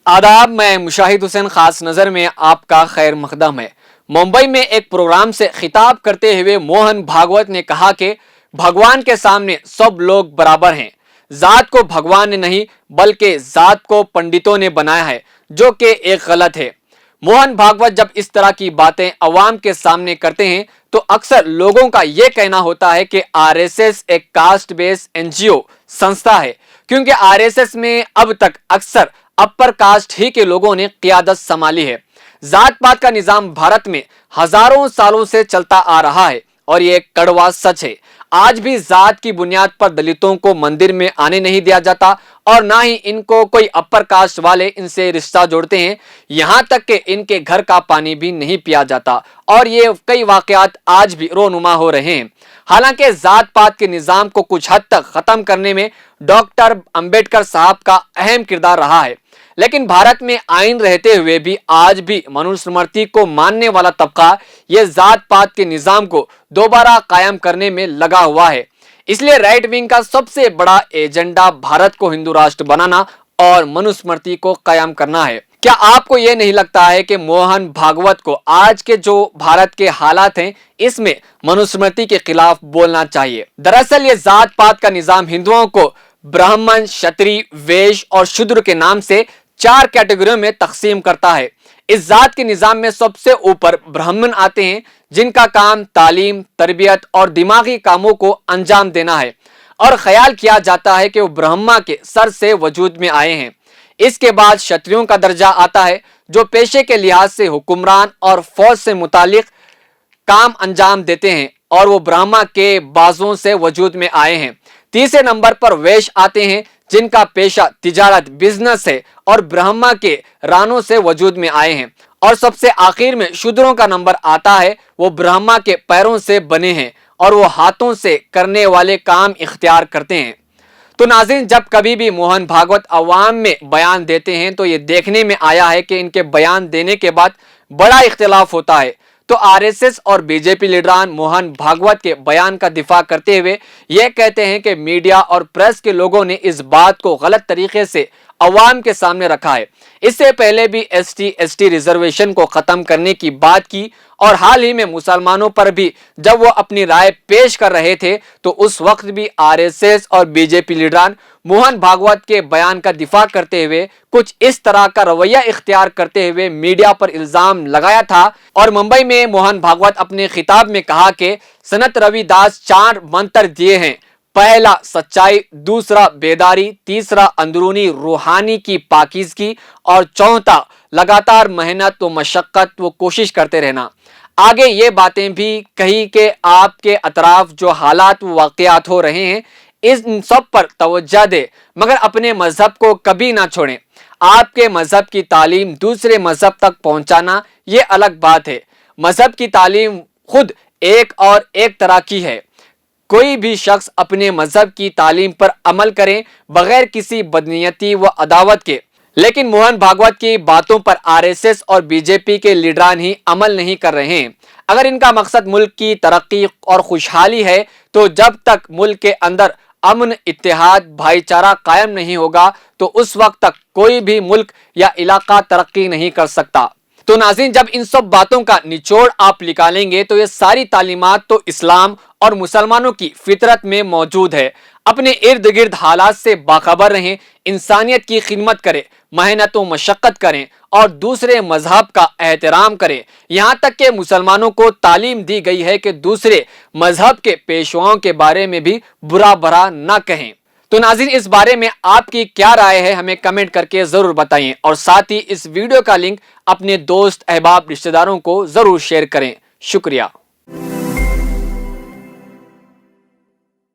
आदाब, मैं मुशाहिद हुसैन खास नजर में आपका खैर मकदम है। मुंबई में एक प्रोग्राम से खिताब करते हुए मोहन भागवत ने कहा कि भगवान के सामने सब लोग बराबर हैं। जात को भगवान ने नहीं बल्कि जात को पंडितों ने बनाया है, जो कि एक गलत है। मोहन भागवत जब इस तरह की बातें अवाम के सामने करते हैं तो अक्सर लोगों का यह कहना होता है कि आरएसएस एक कास्ट बेस्ड एनजीओ संस्था है, क्योंकि आरएसएस में अब तक अक्सर अपर कास्ट ही के लोगों ने क़ियादत संभाली है। जात पात का निजाम भारत में हजारों सालों से चलता आ रहा है और ये कड़वा सच है। आज भी जात की बुनियाद पर दलितों को मंदिर में आने नहीं दिया जाता और ना ही इनको कोई अपर कास्ट वाले इनसे रिश्ता जोड़ते हैं। यहाँ तक कि इनके घर का पानी भी नहीं पिया जाता और ये कई वाकयात आज भी रोनुमा हो रहे हैं। हालांकि जात पात के निजाम को कुछ हद तक खत्म करने में डॉक्टर अंबेडकर साहब का अहम किरदार रहा है, लेकिन भारत में आइन रहते हुए भी आज भी मनुस्मृति को मानने वाला तबका ये जात पात के निजाम को दोबारा कायम करने में लगा हुआ है। इसलिए राइट विंग का सबसे बड़ा एजेंडा भारत को हिंदू राष्ट्र बनाना और मनुस्मृति को कायम करना है। क्या आपको ये नहीं लगता है कि मोहन भागवत को आज के जो भारत के हालात हैं इसमें मनुस्मृति के खिलाफ बोलना चाहिए? दरअसल ये जात पात का निजाम हिंदुओं को ब्राह्मण, क्षत्रिय, वैश्य और शूद्र के नाम से 4 कैटेगरियों में तकसीम करता है। इस जात के निजाम में सबसे ऊपर ब्राह्मण आते हैं, जिनका काम तालीम, तरबियत और दिमागी कामों को अंजाम देना है और ख्याल किया जाता है कि वो ब्रह्मा के सर से वजूद में आए हैं। इसके बाद क्षत्रियों का दर्जा आता है, जो पेशे के लिहाज से हुक्मरान और फौज से मुतालिक काम अंजाम देते हैं और वो ब्रह्मा के बाजुओं से वजूद में आए हैं। तीसरे नंबर पर वैश्य आते हैं, जिनका पेशा तिजारत, बिजनेस है और ब्रह्मा के रानों से वजूद में आए हैं। और सबसे आखिर में शूद्रों का नंबर आता है, वो ब्रह्मा के पैरों से बने हैं और वो हाथों से करने वाले काम इख्तियार करते हैं। तो नाज़रीन, जब कभी भी मोहन भागवत अवाम में बयान देते हैं तो ये देखने में आया है कि इनके बयान देने के बाद बड़ा इख्तिलाफ होता है। तो आरएसएस और बीजेपी लीडरान मोहन भागवत के बयान का दिफा करते हुए यह कहते हैं कि मीडिया और प्रेस के लोगों ने इस बात को गलत तरीके से अवाम के सामने रखा है। इससे पहले भी एसटी रिजर्वेशन को खत्म करने की बात की और हाल ही में मुसलमानों पर भी जब वो अपनी राय पेश कर रहे थे तो उस वक्त भी आरएसएस और बीजेपी लीडरान मोहन भागवत के बयान का दिफा करते हुए कुछ इस तरह का रवैया इख्तियार करते हुए मीडिया पर इल्जाम लगाया था। और मुंबई में मोहन भागवत अपने खिताब में कहा कि सनत रविदास 4 मंत्र दिए हैं। पहला सच्चाई, दूसरा बेदारी, तीसरा अंदरूनी रूहानी की पाकीज़गी और चौथा लगातार मेहनत व मशक्क़त व कोशिश करते रहना। आगे ये बातें भी कही कि आपके अतराफ जो हालात व वाक़यात हो रहे हैं इन सब पर तवज्जो दे, मगर अपने मजहब को कभी ना छोड़ें। आपके मजहब की तालीम दूसरे मजहब तक पहुंचाना ये अलग बात है। मजहब की तालीम खुद एक और एक तरह की है। कोई भी शख्स अपने मजहब की तालीम पर अमल करे बगैर किसी बदनीयती व अदावत के, लेकिन मोहन भागवत की बातों पर आरएसएस और बीजेपी के लीडरान ही अमल नहीं कर रहे हैं। अगर इनका मकसद मुल्क की तरक्की और खुशहाली है तो जब तक मुल्क के अंदर अमन, इत्तेहाद, भाईचारा कायम नहीं होगा तो उस वक्त तक कोई भी मुल्क या इलाका तरक्की नहीं कर सकता। तो नाज़रीन, जब इन सब बातों का निचोड़ आप निकालेंगे तो ये सारी तालीमात तो इस्लाम और मुसलमानों की फितरत में मौजूद है। अपने इर्द गिर्द हालात से बाखबर रहें, इंसानियत की खिदमत करें, मेहनत व मशक्क़त करें और दूसरे मजहब का एहतराम करें। यहाँ तक कि मुसलमानों को तालीम दी गई है कि दूसरे मजहब के पेशवाओं के बारे में भी बुरा भला न कहें। तो नाज़रीन, इस बारे में आपकी क्या राय है हमें कमेंट करके ज़रूर बताइए और साथ ही इस वीडियो का लिंक अपने दोस्त, अहबाब, रिश्तेदारों को ज़रूर शेयर करें। शुक्रिया।